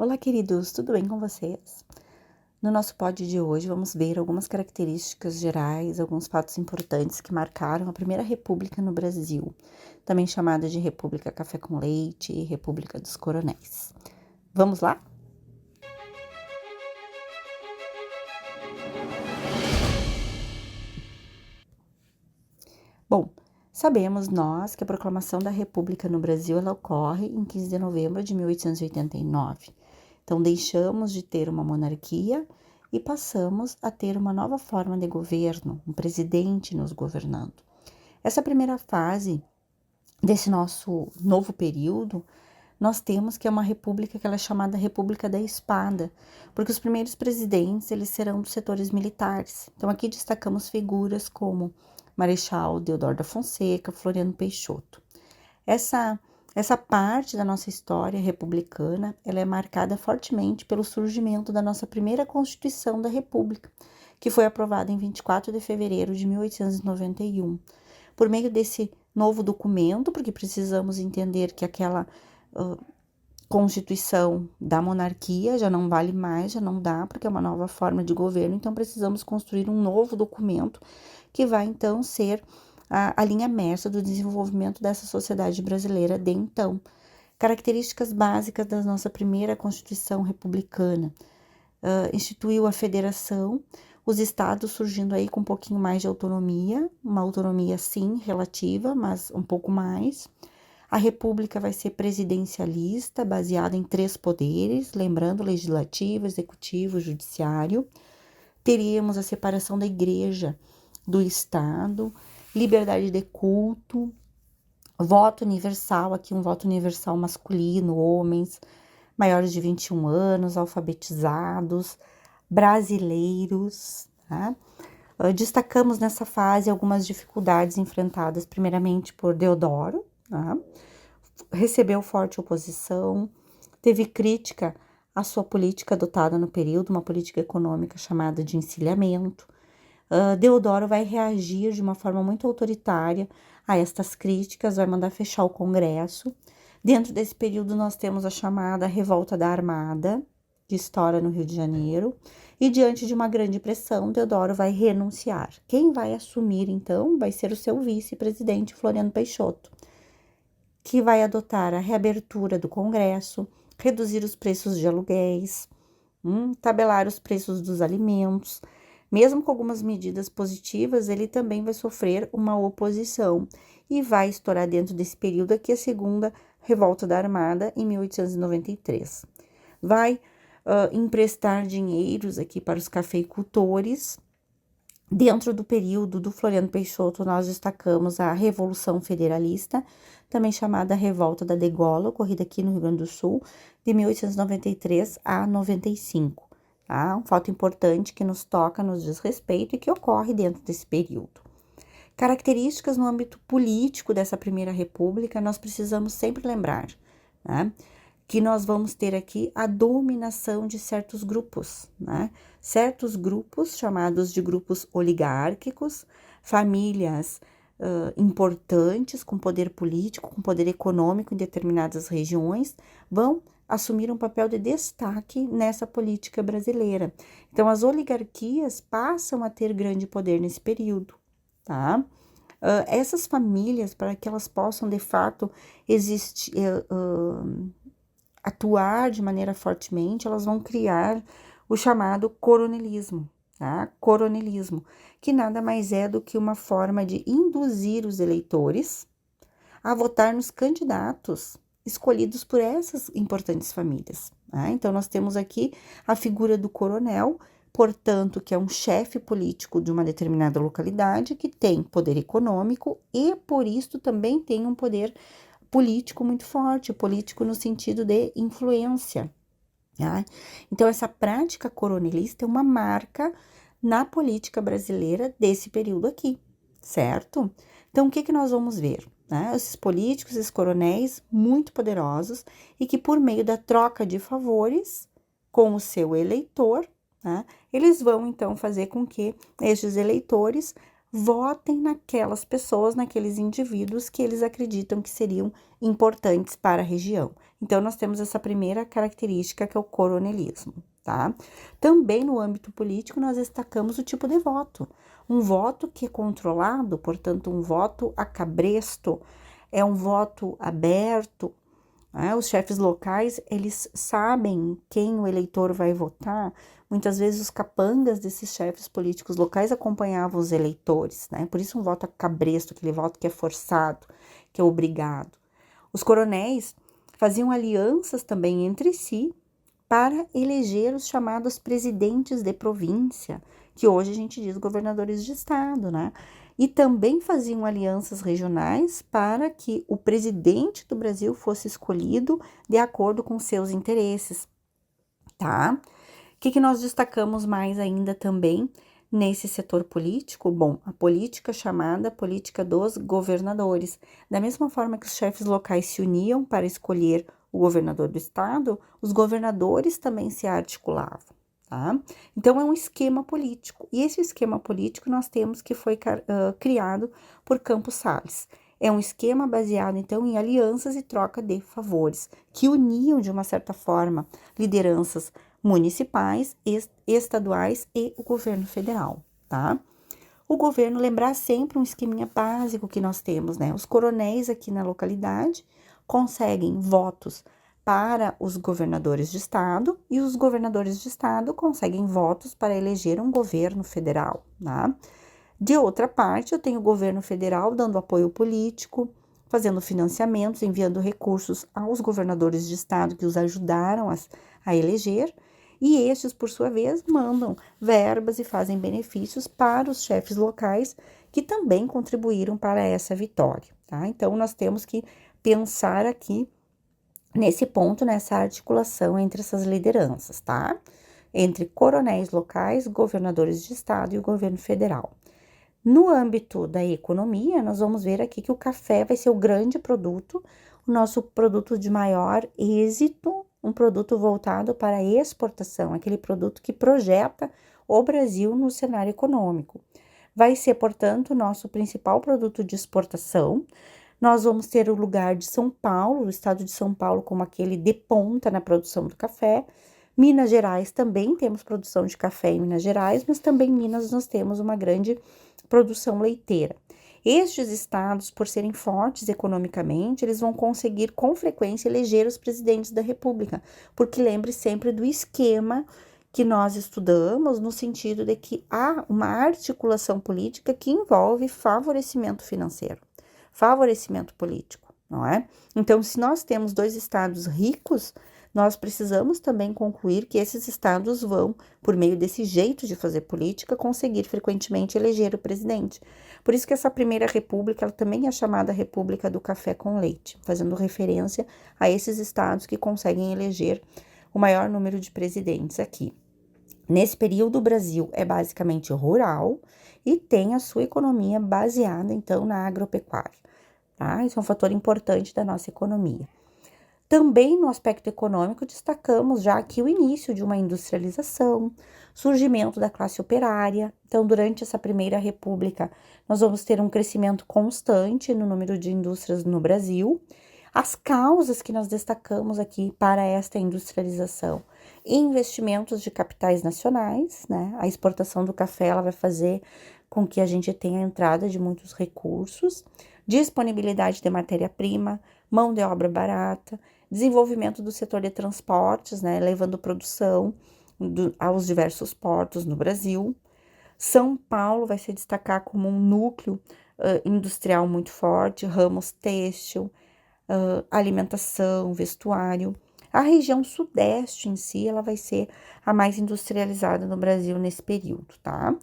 Olá, queridos, tudo bem com vocês? No nosso pod de hoje, vamos ver algumas características gerais, alguns fatos importantes que marcaram a Primeira República no Brasil, também chamada de República Café com Leite e República dos Coronéis. Vamos lá? Bom, sabemos nós que a proclamação da República no Brasil ela ocorre em 15 de novembro de 1889. Então, deixamos de ter uma monarquia e passamos a ter uma nova forma de governo, um presidente nos governando. Essa primeira fase desse nosso novo período, nós temos que é uma república que ela é chamada República da Espada, porque os primeiros presidentes eles serão dos setores militares. Então, aqui destacamos figuras como Marechal Deodoro da Fonseca, Floriano Peixoto. Essa parte da nossa história republicana, ela é marcada fortemente pelo surgimento da nossa primeira Constituição da República, que foi aprovada em 24 de fevereiro de 1891. Por meio desse novo documento, porque precisamos entender que aquela Constituição da monarquia já não vale mais, já não dá, porque é uma nova forma de governo, então precisamos construir um novo documento que vai então ser a linha mestra do desenvolvimento dessa sociedade brasileira de então. Características básicas da nossa primeira Constituição republicana. Instituiu a federação, os estados surgindo aí com um pouquinho mais de autonomia, uma autonomia sim, relativa, mas um pouco mais. A república vai ser presidencialista, baseada em 3 poderes, lembrando legislativo, executivo, judiciário. Teríamos a separação da igreja do estado, liberdade de culto, voto universal, aqui um voto universal masculino, homens maiores de 21 anos, alfabetizados, brasileiros, tá? Destacamos nessa fase algumas dificuldades enfrentadas primeiramente por Deodoro, tá? Recebeu forte oposição, teve crítica à sua política adotada no período, uma política econômica chamada de encilhamento. Deodoro vai reagir de uma forma muito autoritária a estas críticas, vai mandar fechar o Congresso. Dentro desse período, nós temos a chamada Revolta da Armada, que estoura no Rio de Janeiro, e diante de uma grande pressão, Deodoro vai renunciar. Quem vai assumir, então, vai ser o seu vice-presidente, Floriano Peixoto, que vai adotar a reabertura do Congresso, reduzir os preços de aluguéis, tabelar os preços dos alimentos. Mesmo com algumas medidas positivas, ele também vai sofrer uma oposição e vai estourar dentro desse período aqui a segunda Revolta da Armada, em 1893. Vai emprestar dinheiros aqui para os cafeicultores. Dentro do período do Floriano Peixoto, nós destacamos a Revolução Federalista, também chamada Revolta da Degola, ocorrida aqui no Rio Grande do Sul, de 1893 a 95. Tá? Um fato importante que nos toca, nos diz respeito e que ocorre dentro desse período. Características no âmbito político dessa Primeira República, nós precisamos sempre lembrar, né? Que nós vamos ter aqui a dominação de certos grupos, né? Certos grupos, chamados de grupos oligárquicos, famílias importantes, com poder político, com poder econômico em determinadas regiões, vão assumir um papel de destaque nessa política brasileira. Então, as oligarquias passam a ter grande poder nesse período, tá? Essas famílias, para que elas possam, de fato, atuar de maneira fortemente, elas vão criar o chamado coronelismo, tá? Coronelismo, que nada mais é do que uma forma de induzir os eleitores a votar nos candidatos escolhidos por essas importantes famílias, tá? Então, nós temos aqui a figura do coronel, portanto, que é um chefe político de uma determinada localidade, que tem poder econômico e, por isso, também tem um poder político muito forte, político no sentido de influência. Tá? Então, essa prática coronelista é uma marca na política brasileira desse período aqui, certo? Então, o que nós vamos ver? Né? Esses políticos, esses coronéis muito poderosos e que, por meio da troca de favores com o seu eleitor, né, eles vão, então, fazer com que estes eleitores votem naquelas pessoas, naqueles indivíduos que eles acreditam que seriam importantes para a região. Então, nós temos essa primeira característica, que é o coronelismo, tá? Também no âmbito político, nós destacamos o tipo de voto. Um voto que é controlado, portanto, um voto a cabresto, é um voto aberto, né? Os chefes locais, eles sabem quem o eleitor vai votar. Muitas vezes os capangas desses chefes políticos locais acompanhavam os eleitores, né? Por isso um voto a cabresto, aquele voto que é forçado, que é obrigado. Os coronéis faziam alianças também entre si para eleger os chamados presidentes de província, que hoje a gente diz governadores de estado, né? E também faziam alianças regionais para que o presidente do Brasil fosse escolhido de acordo com seus interesses, tá? O que nós destacamos mais ainda também nesse setor político? Bom, a política chamada política dos governadores. Da mesma forma que os chefes locais se uniam para escolher o governador do estado, os governadores também se articulavam, tá? Então, é um esquema político. E esse esquema político nós temos que foi criado por Campos Salles. É um esquema baseado, então, em alianças e troca de favores, que uniam, de uma certa forma, lideranças municipais, estaduais e o governo federal, tá? O governo, lembrar sempre um esqueminha básico que nós temos, né? Os coronéis aqui na localidade conseguem votos para os governadores de estado e os governadores de estado conseguem votos para eleger um governo federal, tá? De outra parte, eu tenho o governo federal dando apoio político, fazendo financiamentos, enviando recursos aos governadores de estado que os ajudaram a eleger, e estes, por sua vez, mandam verbas e fazem benefícios para os chefes locais que também contribuíram para essa vitória, tá? Então, nós temos que pensar aqui nesse ponto, nessa articulação entre essas lideranças, tá? Entre coronéis locais, governadores de estado e o governo federal. No âmbito da economia, nós vamos ver aqui que o café vai ser o grande produto, o nosso produto de maior êxito, um produto voltado para a exportação, aquele produto que projeta o Brasil no cenário econômico. Vai ser, portanto, o nosso principal produto de exportação. Nós vamos ter o lugar de São Paulo, o estado de São Paulo, como aquele de ponta na produção do café. Minas Gerais também temos produção de café em Minas Gerais, mas também em Minas nós temos uma grande produção leiteira. Estes estados, por serem fortes economicamente, eles vão conseguir com frequência eleger os presidentes da República, porque lembre sempre do esquema que nós estudamos, no sentido de que há uma articulação política que envolve favorecimento financeiro, favorecimento político, não é? Então, se nós temos dois estados ricos, nós precisamos também concluir que esses estados vão, por meio desse jeito de fazer política, conseguir frequentemente eleger o presidente. Por isso que essa primeira república, ela também é chamada República do Café com Leite, fazendo referência a esses estados que conseguem eleger o maior número de presidentes aqui. Nesse período, o Brasil é basicamente rural e tem a sua economia baseada, então, na agropecuária, tá? Isso é um fator importante da nossa economia. Também no aspecto econômico, destacamos já aqui o início de uma industrialização, surgimento da classe operária. Então, durante essa primeira república, nós vamos ter um crescimento constante no número de indústrias no Brasil. As causas que nós destacamos aqui para esta industrialização: investimentos de capitais nacionais, né? A exportação do café, ela vai fazer com que a gente tenha a entrada de muitos recursos, disponibilidade de matéria-prima, mão de obra barata, desenvolvimento do setor de transportes, né, levando produção aos diversos portos no Brasil. São Paulo vai se destacar como um núcleo industrial muito forte, ramos têxtil, alimentação, vestuário. A região sudeste em si, ela vai ser a mais industrializada no Brasil nesse período, tá?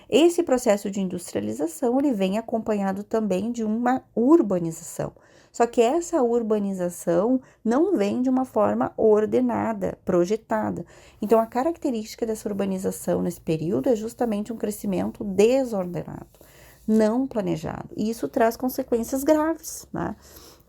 Esse processo de industrialização, ele vem acompanhado também de uma urbanização. Só que essa urbanização não vem de uma forma ordenada, projetada. Então, a característica dessa urbanização nesse período é justamente um crescimento desordenado, não planejado. E isso traz consequências graves, né?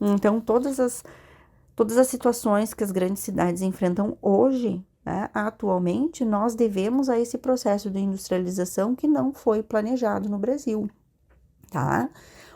Então, todas as situações que as grandes cidades enfrentam hoje, né, atualmente, nós devemos a esse processo de industrialização que não foi planejado no Brasil. tá?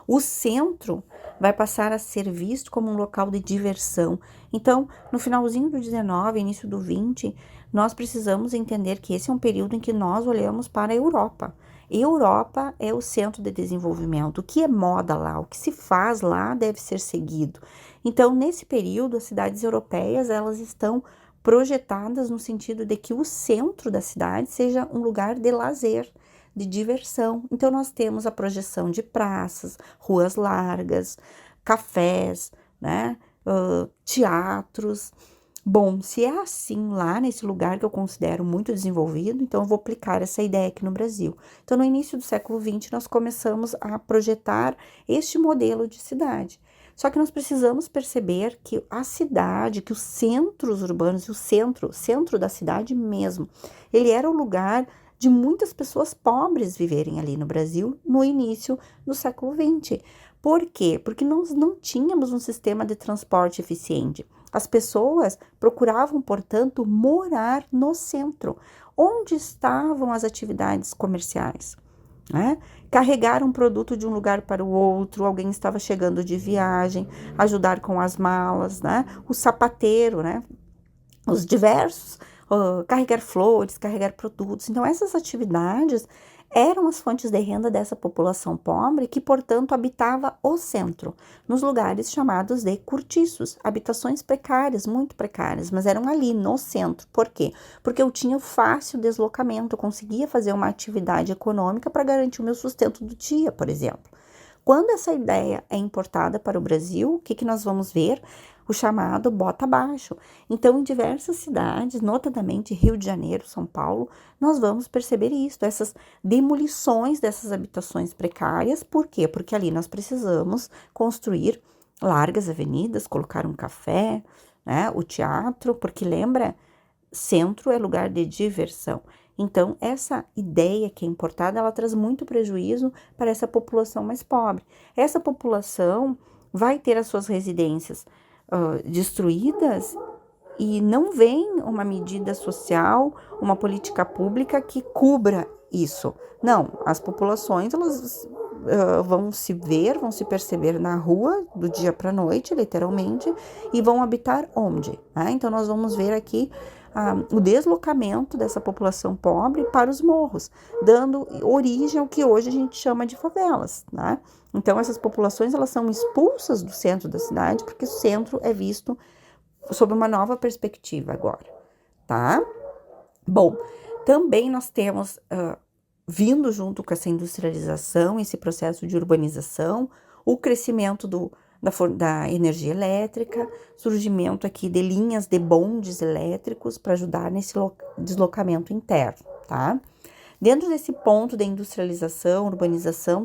O centro vai passar a ser visto como um local de diversão. Então, no finalzinho do 19, início do 20, nós precisamos entender que esse é um período em que nós olhamos para a Europa. Europa é o centro de desenvolvimento. O que é moda lá, o que se faz lá deve ser seguido. Então, nesse período, as cidades europeias, elas estão projetadas no sentido de que o centro da cidade seja um lugar de lazer, de diversão. Então, nós temos a projeção de praças, ruas largas, cafés, né? Teatros. Bom, se é assim lá nesse lugar que eu considero muito desenvolvido, então eu vou aplicar essa ideia aqui no Brasil. Então, no início do século XX, nós começamos a projetar este modelo de cidade. Só que nós precisamos perceber que a cidade, que os centros urbanos e o centro da cidade mesmo, ele era o lugar de muitas pessoas pobres viverem ali no Brasil no início do século XX. Por quê? Porque nós não tínhamos um sistema de transporte eficiente. As pessoas procuravam, portanto, morar no centro, onde estavam as atividades comerciais, né? Carregar um produto de um lugar para o outro, alguém estava chegando de viagem, ajudar com as malas, né? O sapateiro, né? Os diversos, carregar flores, carregar produtos. Então, essas atividades eram as fontes de renda dessa população pobre que, portanto, habitava o centro, nos lugares chamados de cortiços, habitações precárias, muito precárias, mas eram ali no centro. Por quê? Porque eu tinha fácil deslocamento, eu conseguia fazer uma atividade econômica para garantir o meu sustento do dia, por exemplo. Quando essa ideia é importada para o Brasil, o que nós vamos ver? O chamado bota abaixo. Então, em diversas cidades, notadamente Rio de Janeiro, São Paulo, nós vamos perceber isso, essas demolições dessas habitações precárias. Por quê? Porque ali nós precisamos construir largas avenidas, colocar um café, né, o teatro, porque lembra, centro é lugar de diversão. Então, essa ideia que é importada, ela traz muito prejuízo para essa população mais pobre. Essa população vai ter as suas residências destruídas e não vem uma medida social, uma política pública que cubra isso. Não, as populações, elas vão se perceber na rua do dia para a noite, literalmente, e vão habitar onde? Né? Então, nós vamos ver aqui o deslocamento dessa população pobre para os morros, dando origem ao que hoje a gente chama de favelas, né? Então, essas populações, elas são expulsas do centro da cidade, porque o centro é visto sob uma nova perspectiva agora, tá? Bom, também nós temos, vindo junto com essa industrialização, esse processo de urbanização, o crescimento da energia elétrica, surgimento aqui de linhas de bondes elétricos para ajudar nesse deslocamento interno, tá? Dentro desse ponto da industrialização, urbanização,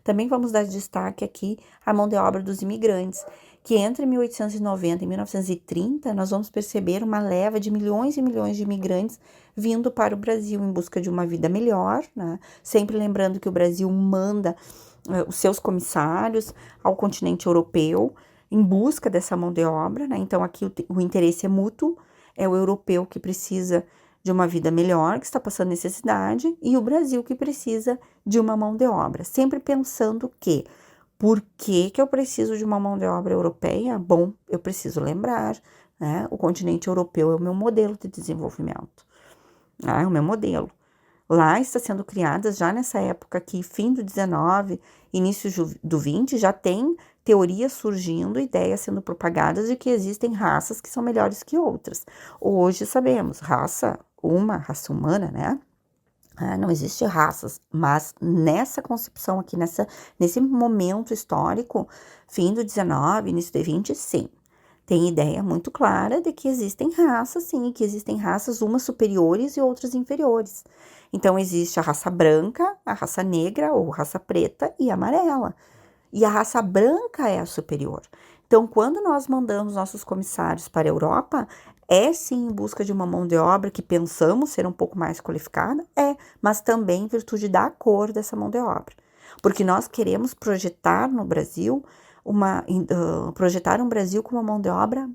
também vamos dar destaque aqui à mão de obra dos imigrantes, que entre 1890 e 1930, nós vamos perceber uma leva de milhões e milhões de imigrantes vindo para o Brasil em busca de uma vida melhor, né? Sempre lembrando que o Brasil manda os seus comissários ao continente europeu em busca dessa mão de obra, né? Então, aqui o interesse é mútuo, é o europeu que precisa de uma vida melhor, que está passando necessidade, e o Brasil que precisa de uma mão de obra. Sempre pensando que, por que eu preciso de uma mão de obra europeia? Bom, eu preciso lembrar, né? O continente europeu é o meu modelo de desenvolvimento, é o meu modelo. Lá está sendo criadas, já nessa época aqui, fim do 19, início do 20, já tem teorias surgindo, ideias sendo propagadas de que existem raças que são melhores que outras. Hoje sabemos, raça humana, né? Não existe raças, mas nessa concepção aqui, nesse momento histórico, fim do 19, início do 20, sim. Tem ideia muito clara de que existem raças, sim, que existem raças, umas superiores e outras inferiores. Então, existe a raça branca, a raça negra ou raça preta e amarela. E a raça branca é a superior. Então, quando nós mandamos nossos comissários para a Europa, é sim em busca de uma mão de obra que pensamos ser um pouco mais qualificada? Mas também em virtude da cor dessa mão de obra. Porque nós queremos projetar no Brasil, projetar um Brasil com uma mão de obra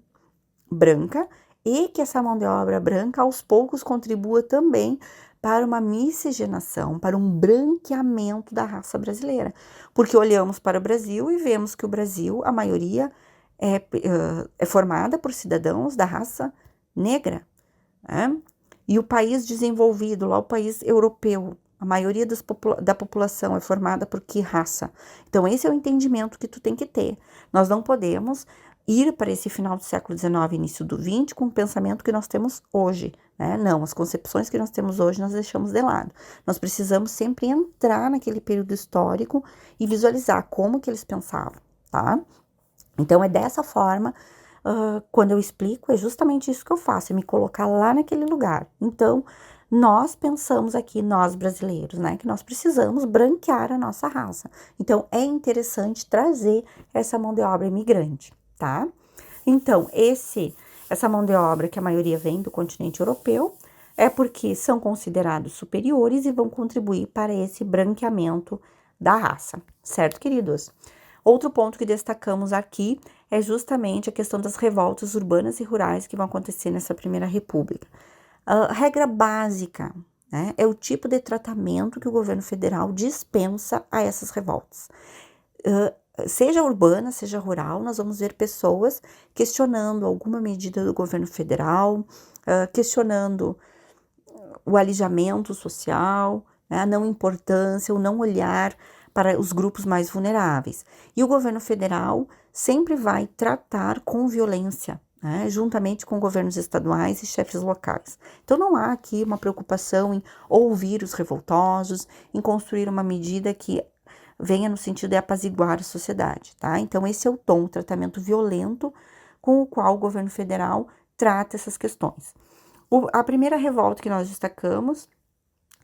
branca e que essa mão de obra branca aos poucos contribua também para uma miscigenação, para um branqueamento da raça brasileira. Porque olhamos para o Brasil e vemos que o Brasil, a maioria, é formada por cidadãos da raça negra, né? E o país desenvolvido, lá o país europeu, a maioria da população é formada por que raça? Então, esse é o entendimento que tu tem que ter. Nós não podemos ir para esse final do século XIX, início do XX, com o pensamento que nós temos hoje, né? Não, as concepções que nós temos hoje nós deixamos de lado. Nós precisamos sempre entrar naquele período histórico e visualizar como que eles pensavam, tá? Então, é dessa forma, quando eu explico, é justamente isso que eu faço, é me colocar lá naquele lugar. Então, nós pensamos aqui, nós brasileiros, né, que nós precisamos branquear a nossa raça. Então, é interessante trazer essa mão de obra imigrante, tá? Então, essa mão de obra, que a maioria vem do continente europeu, é porque são considerados superiores e vão contribuir para esse branqueamento da raça, certo, queridos? Outro ponto que destacamos aqui é justamente a questão das revoltas urbanas e rurais que vão acontecer nessa Primeira República. Regra básica, né, é o tipo de tratamento que o governo federal dispensa a essas revoltas. Seja urbana, seja rural, nós vamos ver pessoas questionando alguma medida do governo federal, questionando o alijamento social, né, a não importância, o não olhar para os grupos mais vulneráveis. E o governo federal sempre vai tratar com violência, né, juntamente com governos estaduais e chefes locais. Então, não há aqui uma preocupação em ouvir os revoltosos, em construir uma medida que venha no sentido de apaziguar a sociedade, tá? Então, esse é o tom, o tratamento violento com o qual o governo federal trata essas questões. A primeira revolta que nós destacamos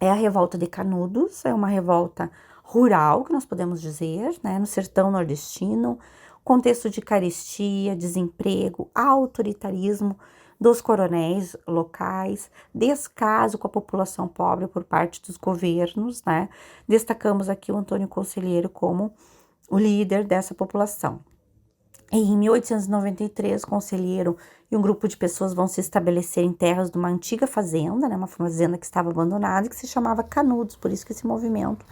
é a revolta de Canudos, é uma revolta rural, que nós podemos dizer, né, no sertão nordestino, contexto de carestia, desemprego, autoritarismo dos coronéis locais, descaso com a população pobre por parte dos governos, né? Destacamos aqui o Antônio Conselheiro como o líder dessa população. Em 1893, Conselheiro e um grupo de pessoas vão se estabelecer em terras de uma antiga fazenda, né, uma fazenda que estava abandonada, que se chamava Canudos, por isso que esse movimento,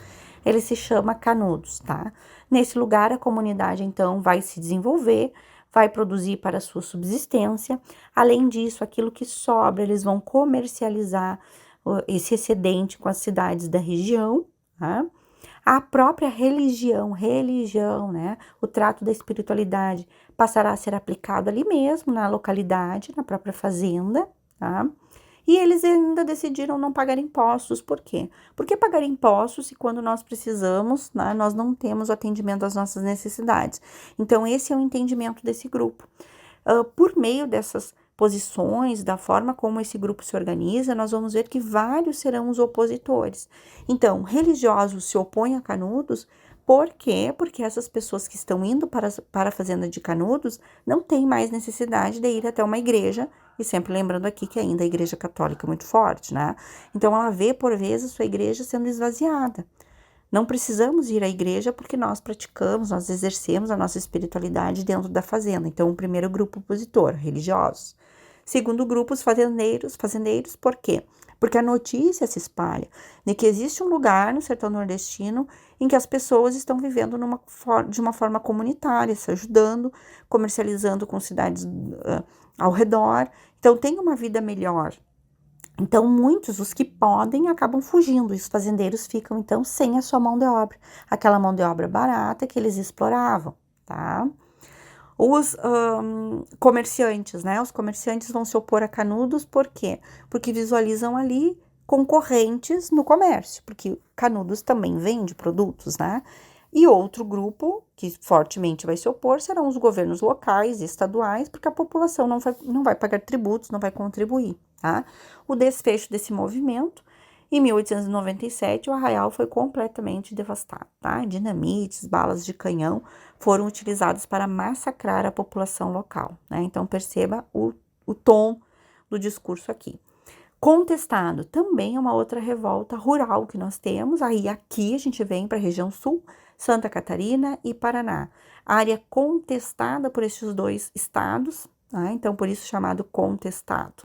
ele se chama Canudos, tá? Nesse lugar, a comunidade, então, vai se desenvolver, vai produzir para a sua subsistência. Além disso, aquilo que sobra, eles vão comercializar esse excedente com as cidades da região, tá? A própria religião, né? O trato da espiritualidade passará a ser aplicado ali mesmo, na localidade, na própria fazenda, tá? E eles ainda decidiram não pagar impostos. Por quê? Porque pagar impostos se quando nós precisamos, né, nós não temos o atendimento às nossas necessidades. Então, esse é o entendimento desse grupo. Por meio dessas posições, da forma como esse grupo se organiza, nós vamos ver que vários serão os opositores. Então, religiosos se opõem a Canudos. Por quê? Porque essas pessoas que estão indo para a fazenda de Canudos não têm mais necessidade de ir até uma igreja, e sempre lembrando aqui que ainda a igreja católica é muito forte, né? Então, ela vê, por vezes, sua igreja sendo esvaziada. Não precisamos ir à igreja porque nós praticamos, nós exercemos a nossa espiritualidade dentro da fazenda. Então, o primeiro grupo opositor, religiosos. Segundo grupo, os fazendeiros, por quê? Porque a notícia se espalha de que existe um lugar no sertão nordestino em que as pessoas estão vivendo de uma forma comunitária, se ajudando, comercializando com cidades ao redor. Então, tem uma vida melhor. Então, muitos, os que podem, acabam fugindo, e os fazendeiros ficam, então, sem a sua mão de obra, aquela mão de obra barata que eles exploravam, tá? Os comerciantes, né? Os comerciantes vão se opor a Canudos, por quê? Porque visualizam ali concorrentes no comércio, porque Canudos também vende produtos, né? E outro grupo que fortemente vai se opor serão os governos locais e estaduais, porque a população não vai pagar tributos, não vai contribuir, tá? O desfecho desse movimento, em 1897, o Arraial foi completamente devastado, tá? Dinamites, balas de canhão foram utilizados para massacrar a população local, né? Então, perceba o tom do discurso aqui. Contestado também é uma outra revolta rural que nós temos. Aí aqui a gente vem para a região sul, Santa Catarina e Paraná. Área contestada por esses dois estados, né? Então por isso chamado contestado.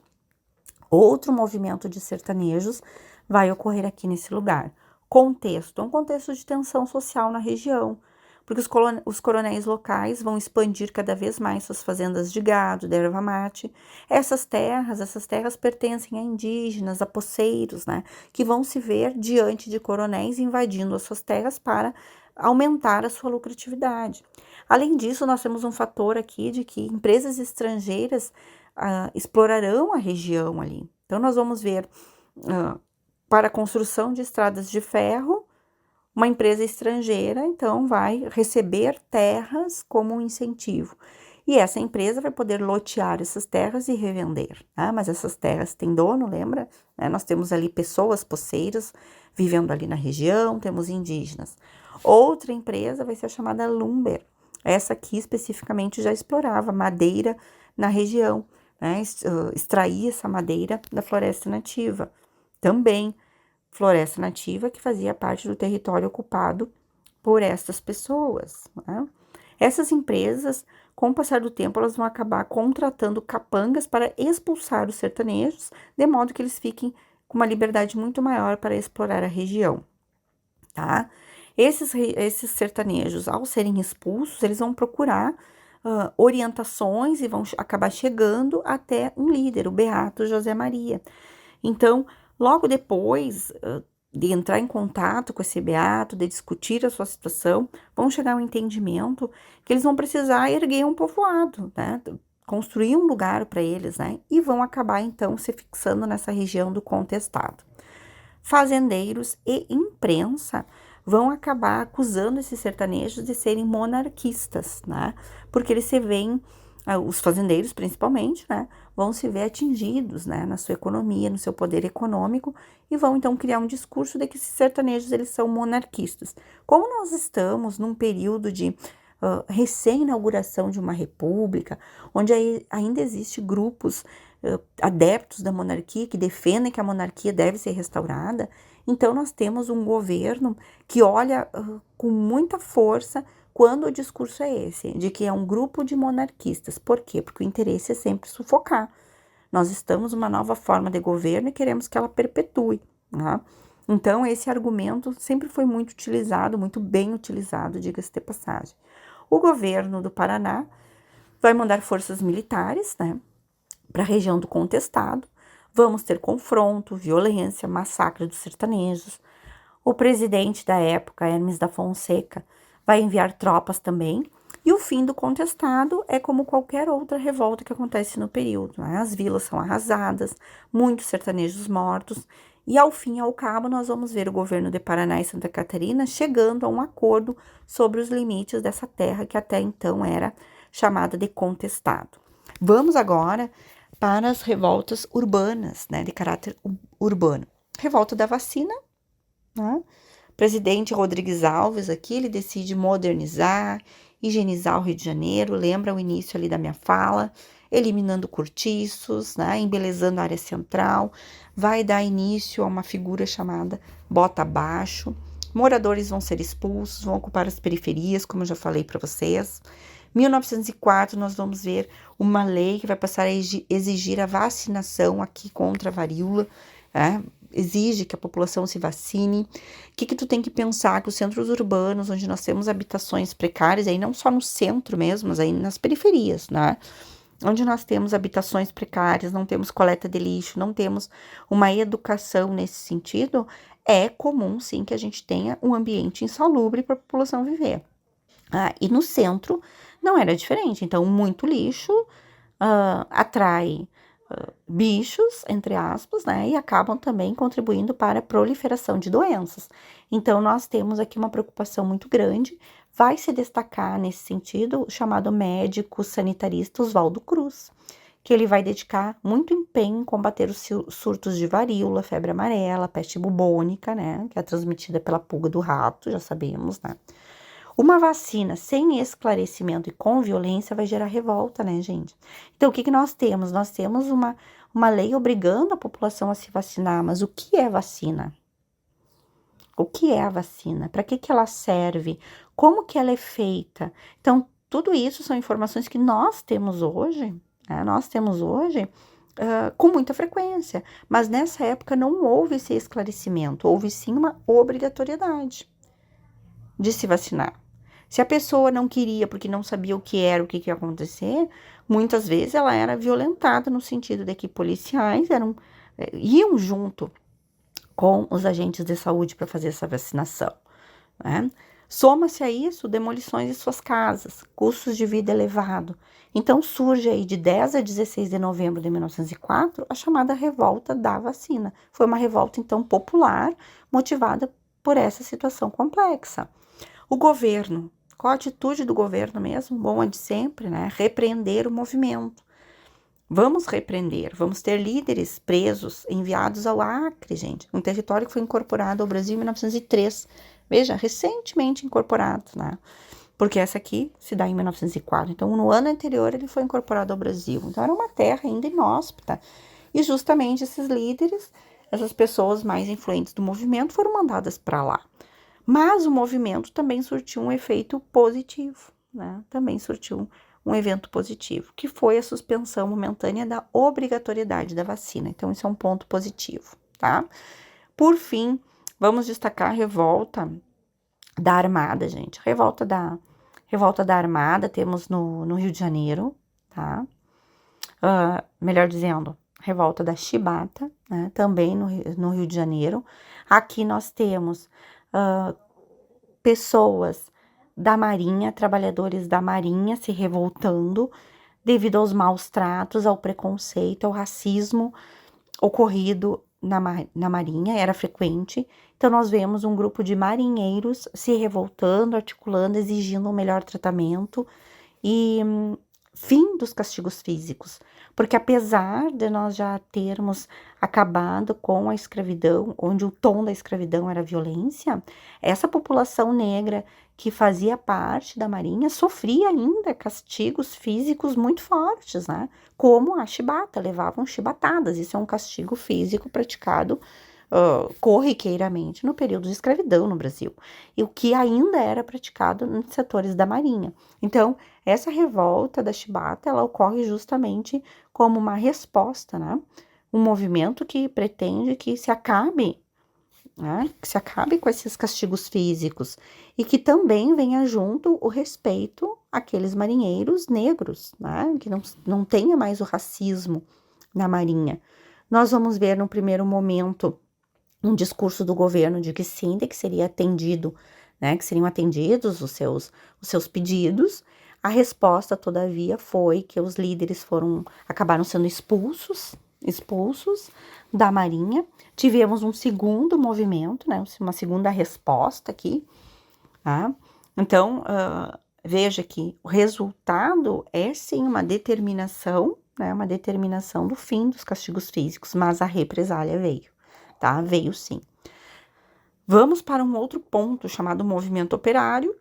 Outro movimento de sertanejos vai ocorrer aqui nesse lugar. Contexto, um contexto de tensão social na região, porque os coronéis locais vão expandir cada vez mais suas fazendas de gado, de erva mate. Essas terras pertencem a indígenas, a poceiros, né, que vão se ver diante de coronéis invadindo as suas terras para aumentar a sua lucratividade. Além disso, nós temos um fator aqui de que empresas estrangeiras explorarão a região ali. Então, nós vamos ver para a construção de estradas de ferro, uma empresa estrangeira, então, vai receber terras como um incentivo. E essa empresa vai poder lotear essas terras e revender. Mas essas terras têm dono, lembra? Nós temos ali pessoas poceiras vivendo ali na região, temos indígenas. Outra empresa vai ser a chamada Lumber. Essa aqui especificamente já explorava madeira na região, extraía essa madeira da floresta nativa. Também floresta nativa que fazia parte do território ocupado por essas pessoas. Essas empresas, com o passar do tempo, elas vão acabar contratando capangas para expulsar os sertanejos, de modo que eles fiquem com uma liberdade muito maior para explorar a região, tá? Esses sertanejos, ao serem expulsos, eles vão procurar orientações e vão acabar chegando até um líder, o Beato José Maria. Então, logo depois de entrar em contato com esse beato, de discutir a sua situação, vão chegar ao entendimento que eles vão precisar erguer um povoado, né? Construir um lugar para eles, né? E vão acabar, então, se fixando nessa região do contestado. Fazendeiros e imprensa vão acabar acusando esses sertanejos de serem monarquistas, né? Porque eles se veem, os fazendeiros principalmente, né? Vão se ver atingidos, né? Na sua economia, no seu poder econômico, e vão então criar um discurso de que esses sertanejos, eles são monarquistas. Como nós estamos num período de recém-inauguração de uma república, onde ainda existem grupos adeptos da monarquia, que defendem que a monarquia deve ser restaurada, então nós temos um governo que olha com muita força quando o discurso é esse, de que é um grupo de monarquistas. Por quê? Porque o interesse é sempre sufocar. Nós estamos numa nova forma de governo e queremos que ela perpetue, né? Então, esse argumento sempre foi muito utilizado, muito bem utilizado, diga-se de passagem. O governo do Paraná vai mandar forças militares, né, para a região do contestado. Vamos ter confronto, violência, massacre dos sertanejos. O presidente da época, Hermes da Fonseca, vai enviar tropas também. E o fim do contestado é como qualquer outra revolta que acontece no período, né? As vilas são arrasadas, muitos sertanejos mortos. E ao fim e ao cabo, nós vamos ver o governo de Paraná e Santa Catarina chegando a um acordo sobre os limites dessa terra que até então era chamada de contestado. Vamos agora para as revoltas urbanas, né, de caráter urbano. Revolta da vacina, né? Presidente Rodrigues Alves aqui, ele decide modernizar, higienizar o Rio de Janeiro, lembra o início ali da minha fala, eliminando cortiços, né, embelezando a área central, vai dar início a uma figura chamada bota abaixo, moradores vão ser expulsos, vão ocupar as periferias, como eu já falei para vocês. 1904, nós vamos ver uma lei que vai passar a exigir a vacinação aqui contra a varíola, exige que a população se vacine. O que tu tem que pensar? Que os centros urbanos, onde nós temos habitações precárias, aí não só no centro mesmo, mas aí nas periferias, né? Onde nós temos habitações precárias, não temos coleta de lixo, não temos uma educação nesse sentido, é comum, sim, que a gente tenha um ambiente insalubre para a população viver. E no centro não era diferente, então muito lixo atrai bichos, entre aspas, né, e acabam também contribuindo para a proliferação de doenças. Então, nós temos aqui uma preocupação muito grande. Vai se destacar nesse sentido o chamado médico sanitarista Oswaldo Cruz, que ele vai dedicar muito empenho em combater os surtos de varíola, febre amarela, peste bubônica, né, que é transmitida pela pulga do rato, já sabemos, né. Uma vacina sem esclarecimento e com violência vai gerar revolta, né, gente? Então, o que nós temos? Nós temos uma lei obrigando a população a se vacinar, mas o que é vacina? O que é a vacina? Para que ela serve? Como que ela é feita? Então, tudo isso são informações que nós temos hoje, né? Nós temos hoje com muita frequência. Mas nessa época não houve esse esclarecimento, houve sim uma obrigatoriedade de se vacinar. Se a pessoa não queria porque não sabia o que era, o que ia acontecer, muitas vezes ela era violentada no sentido de que policiais iam junto com os agentes de saúde para fazer essa vacinação, né? Soma-se a isso demolições de suas casas, custos de vida elevado. Então surge aí de 10 a 16 de novembro de 1904 a chamada revolta da vacina. Foi uma revolta então popular motivada por essa situação complexa. O governo, qual a atitude do governo mesmo? Bom, é de sempre, né? Repreender o movimento. Vamos repreender, vamos ter líderes presos, enviados ao Acre, gente, um território que foi incorporado ao Brasil em 1903. Veja, recentemente incorporado, né? Porque essa aqui se dá em 1904. Então, no ano anterior, ele foi incorporado ao Brasil. Então, era uma terra ainda inóspita. E justamente esses líderes, essas pessoas mais influentes do movimento, foram mandadas para lá. Mas o movimento também surtiu um efeito positivo, né? Também surtiu um evento positivo, que foi a suspensão momentânea da obrigatoriedade da vacina. Então, isso é um ponto positivo, tá? Por fim, vamos destacar a revolta da Armada, gente. Revolta da Armada temos no Rio de Janeiro, tá? Melhor dizendo, revolta da Chibata, né? Também no Rio de Janeiro. Aqui nós temos pessoas da Marinha, trabalhadores da Marinha se revoltando devido aos maus tratos, ao preconceito, ao racismo ocorrido na Marinha, era frequente. Então, nós vemos um grupo de marinheiros se revoltando, articulando, exigindo um melhor tratamento e fim dos castigos físicos. Porque apesar de nós já termos acabado com a escravidão, onde o tom da escravidão era violência, essa população negra que fazia parte da Marinha sofria ainda castigos físicos muito fortes, né? Como a chibata, levavam chibatadas. Isso é um castigo físico praticado corriqueiramente no período de escravidão no Brasil, e o que ainda era praticado nos setores da Marinha. Então, essa revolta da chibata, ela ocorre justamente como uma resposta, né? Um movimento que pretende que se acabe, né? Que se acabe com esses castigos físicos e que também venha junto o respeito àqueles marinheiros negros, né? Que não tenha mais o racismo na Marinha. Nós vamos ver no primeiro momento um discurso do governo de que sim, de que seria atendido, né, que seriam atendidos os seus pedidos. A resposta, todavia, foi que os líderes acabaram sendo expulsos da Marinha. Tivemos um segundo movimento, né, uma segunda resposta aqui, tá? Então, veja que o resultado é sim uma determinação, né, uma determinação do fim dos castigos físicos, mas a represália veio. Tá? Veio sim. Vamos para um outro ponto chamado movimento operário.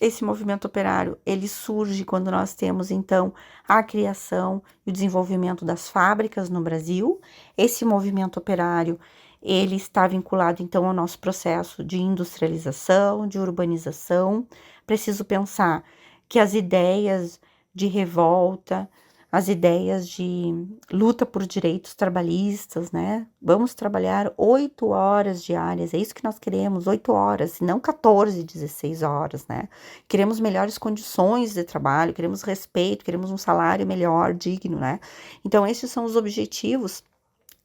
Esse movimento operário, ele surge quando nós temos, então, a criação e o desenvolvimento das fábricas no Brasil. Esse movimento operário, ele está vinculado, então, ao nosso processo de industrialização, de urbanização. Preciso pensar que as ideias de revolta, as ideias de luta por direitos trabalhistas, né? Vamos trabalhar 8 horas diárias, é isso que nós queremos, 8 horas, e não 14, 16 horas, né? Queremos melhores condições de trabalho, queremos respeito, queremos um salário melhor, digno, né? Então, esses são os objetivos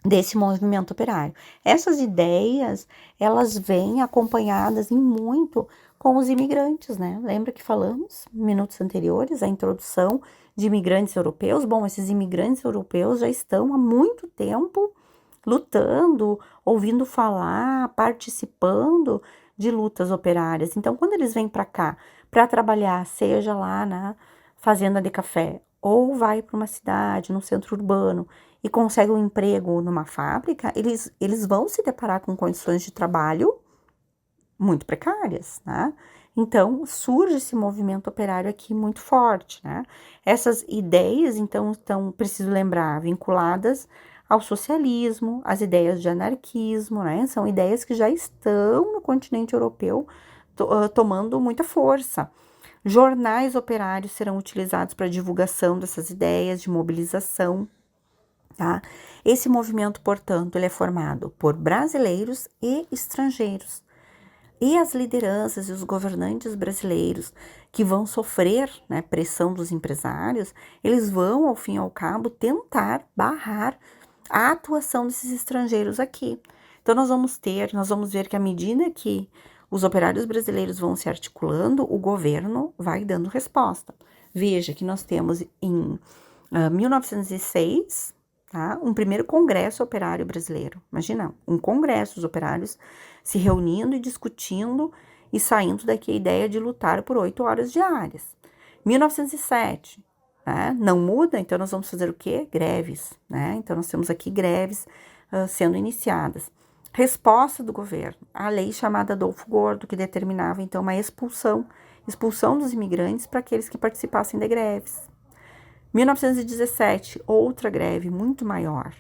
desse movimento operário. Essas ideias, elas vêm acompanhadas em muito com os imigrantes, né? Lembra que falamos, minutos anteriores, a introdução de imigrantes europeus? Bom, esses imigrantes europeus já estão há muito tempo lutando, ouvindo falar, participando de lutas operárias. Então, quando eles vêm para cá para trabalhar, seja lá na fazenda de café, ou vai para uma cidade, no centro urbano, e consegue um emprego numa fábrica, eles vão se deparar com condições de trabalho muito precárias, né? Então, surge esse movimento operário aqui muito forte, né? Essas ideias, então, preciso lembrar, vinculadas ao socialismo, às ideias de anarquismo, né? São ideias que já estão no continente europeu tomando muita força. Jornais operários serão utilizados para divulgação dessas ideias de mobilização. tá? Esse movimento, portanto, ele é formado por brasileiros e estrangeiros. E as lideranças e os governantes brasileiros que vão sofrer, né, pressão dos empresários, eles vão, ao fim e ao cabo, tentar barrar a atuação desses estrangeiros aqui. Então, nós vamos ver que à medida que os operários brasileiros vão se articulando, o governo vai dando resposta. Veja que nós temos em 1906, tá, um primeiro congresso operário brasileiro. Imagina, um congresso, os operários se reunindo e discutindo e saindo daqui a ideia de lutar por 8 horas diárias. 1907, né, não muda, então nós vamos fazer o quê? Greves, né? Então nós temos aqui greves sendo iniciadas. Resposta do governo, a lei chamada Adolfo Gordo, que determinava então uma expulsão dos imigrantes para aqueles que participassem de greves. 1917, outra greve muito maior.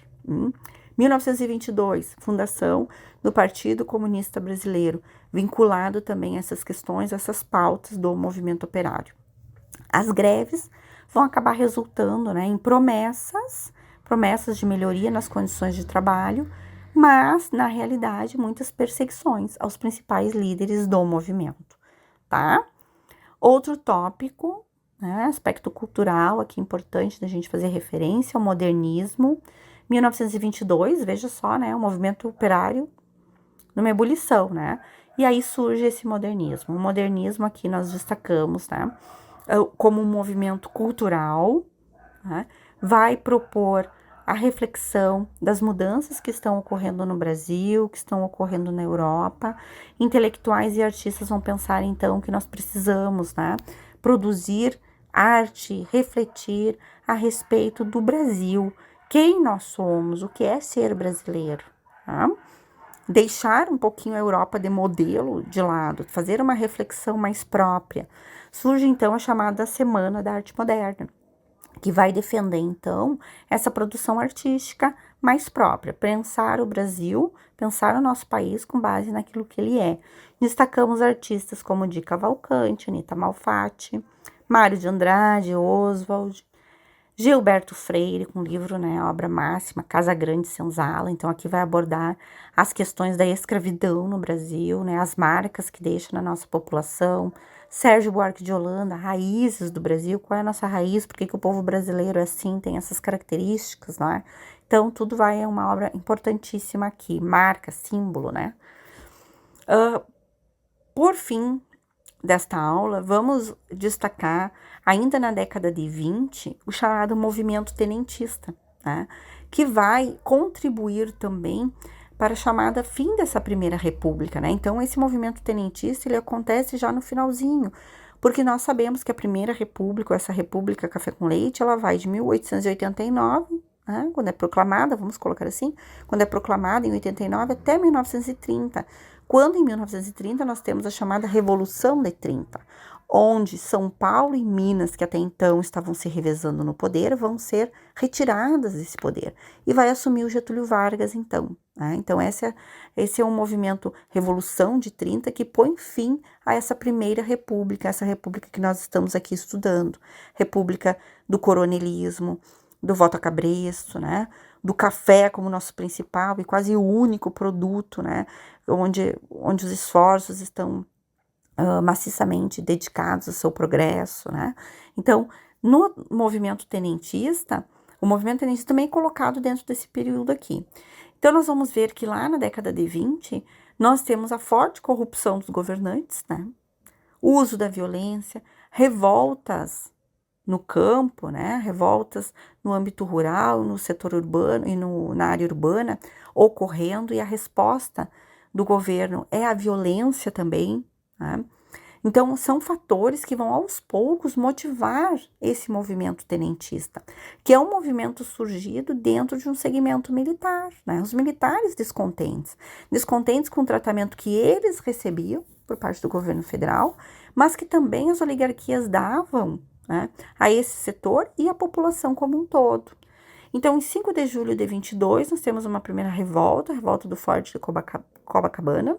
1922, fundação do Partido Comunista Brasileiro, vinculado também a essas questões, essas pautas do movimento operário. As greves vão acabar resultando, né, em promessas de melhoria nas condições de trabalho, mas, na realidade, muitas perseguições aos principais líderes do movimento, tá? Outro tópico, né, aspecto cultural aqui importante da gente fazer referência ao modernismo. 1922, veja só, né, o movimento operário numa ebulição, né? E aí surge esse modernismo. O modernismo aqui nós destacamos, né, como um movimento cultural, né, vai propor a reflexão das mudanças que estão ocorrendo no Brasil, que estão ocorrendo na Europa. Intelectuais e artistas vão pensar, então, que nós precisamos, né, produzir arte, refletir a respeito do Brasil, quem nós somos, o que é ser brasileiro, tá? Deixar um pouquinho a Europa de modelo de lado, fazer uma reflexão mais própria. Surge, então, a chamada Semana da Arte Moderna, que vai defender, então, essa produção artística mais própria, pensar o Brasil, pensar o nosso país com base naquilo que ele é. Destacamos artistas como Di Cavalcanti, Anita Malfatti, Mário de Andrade, Oswald, Gilberto Freire, com o livro, né, obra máxima, Casa Grande Senzala. Então, aqui vai abordar as questões da escravidão no Brasil, né, as marcas que deixa na nossa população. Sérgio Buarque de Holanda, raízes do Brasil, qual é a nossa raiz, por que o povo brasileiro é assim, tem essas características, né? Então, tudo é uma obra importantíssima aqui, marca, símbolo, né? Por fim desta aula, vamos destacar, ainda na década de 20, o chamado movimento tenentista, né? Que vai contribuir também para a chamada fim dessa Primeira República, né? Então, esse movimento tenentista, ele acontece já no finalzinho, porque nós sabemos que a Primeira República, essa República Café com Leite, ela vai de 1889, né, quando é proclamada, vamos colocar assim, quando é proclamada em 89 até 1930, quando em 1930 nós temos a chamada Revolução de 30, onde São Paulo e Minas, que até então estavam se revezando no poder, vão ser retiradas desse poder, e vai assumir o Getúlio Vargas, então. Né? Então, esse é um movimento Revolução de 30 que põe fim a essa Primeira República, essa república que nós estamos aqui estudando, república do coronelismo, do voto a cabresto, né? Do café como nosso principal e quase único produto, né? Onde os esforços estão maciçamente dedicados ao seu progresso, né? Então, no movimento tenentista, o movimento tenentista também é colocado dentro desse período aqui. Então, nós vamos ver que lá na década de 20, nós temos a forte corrupção dos governantes, né? O uso da violência, revoltas no campo, né? Revoltas no âmbito rural, no setor urbano e na área urbana ocorrendo, e a resposta do governo é a violência também, né? Então, são fatores que vão aos poucos motivar esse movimento tenentista, que é um movimento surgido dentro de um segmento militar, né? Os militares descontentes com o tratamento que eles recebiam por parte do governo federal, mas que também as oligarquias davam, né, a esse setor e a população como um todo. Então, em 5 de julho de 22, nós temos uma primeira revolta, a revolta do Forte de Copacabana.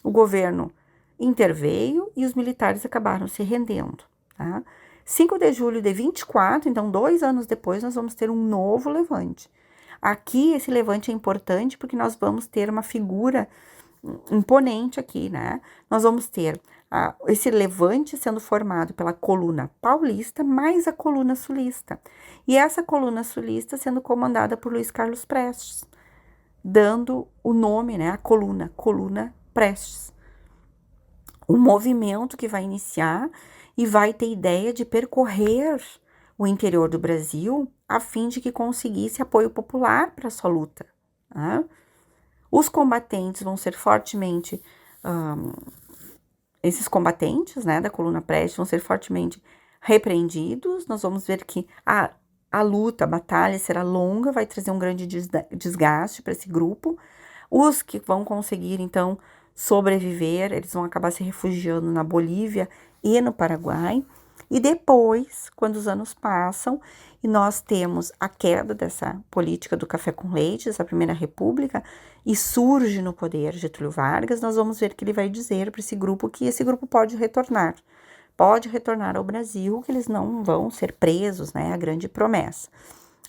O governo interveio e os militares acabaram se rendendo. Tá? 5 de julho de 24, então 2 anos depois, nós vamos ter um novo levante. Aqui, esse levante é importante porque nós vamos ter uma figura imponente aqui, né? Nós vamos ter esse levante sendo formado pela coluna paulista mais a coluna sulista. E essa coluna sulista sendo comandada por Luiz Carlos Prestes, dando o nome, né? A coluna Prestes. O movimento que vai iniciar e vai ter ideia de percorrer o interior do Brasil a fim de que conseguisse apoio popular para sua luta, né? Os combatentes vão ser fortemente, esses combatentes, né, da coluna Prestes vão ser fortemente repreendidos. Nós vamos ver que a luta, a batalha será longa, vai trazer um grande desgaste para esse grupo. Os que vão conseguir, então, sobreviver, eles vão acabar se refugiando na Bolívia e no Paraguai. E depois, quando os anos passam e nós temos a queda dessa política do café com leite, essa Primeira República, e surge no poder Getúlio Vargas, nós vamos ver que ele vai dizer para esse grupo que esse grupo pode retornar ao Brasil, que eles não vão ser presos, né? A grande promessa.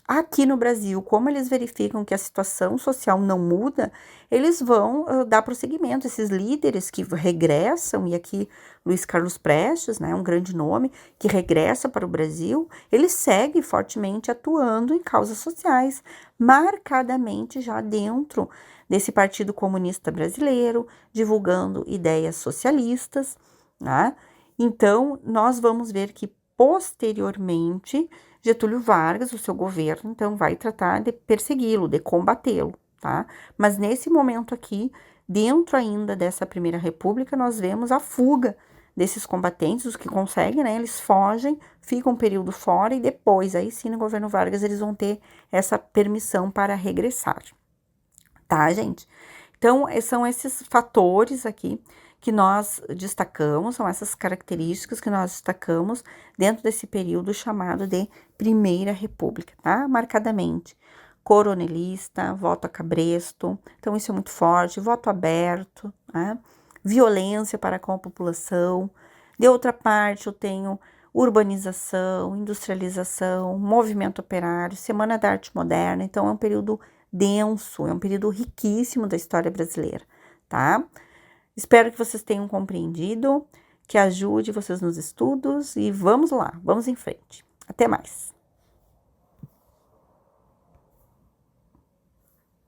Aqui no Brasil, como eles verificam que a situação social não muda, eles vão dar prosseguimento. Esses líderes que regressam, e aqui Luiz Carlos Prestes, né, um grande nome, que regressa para o Brasil, ele segue fortemente atuando em causas sociais, marcadamente já dentro desse Partido Comunista Brasileiro, divulgando ideias socialistas, né? Então, nós vamos ver que posteriormente Getúlio Vargas, o seu governo, então, vai tratar de persegui-lo, de combatê-lo, tá? Mas nesse momento aqui, dentro ainda dessa Primeira República, nós vemos a fuga desses combatentes, os que conseguem, né? Eles fogem, ficam um período fora e depois, aí sim, no governo Vargas, eles vão ter essa permissão para regressar, tá, gente? Então, são esses fatores aqui que nós destacamos, são essas características que nós destacamos dentro desse período chamado de Primeira República, tá? Marcadamente, coronelista, voto a cabresto, então isso é muito forte, voto aberto, né? Violência para com a população. De outra parte, eu tenho urbanização, industrialização, movimento operário, Semana da Arte Moderna, então é um período denso, é um período riquíssimo da história brasileira, tá? Espero que vocês tenham compreendido, que ajude vocês nos estudos e vamos lá, vamos em frente. Até mais!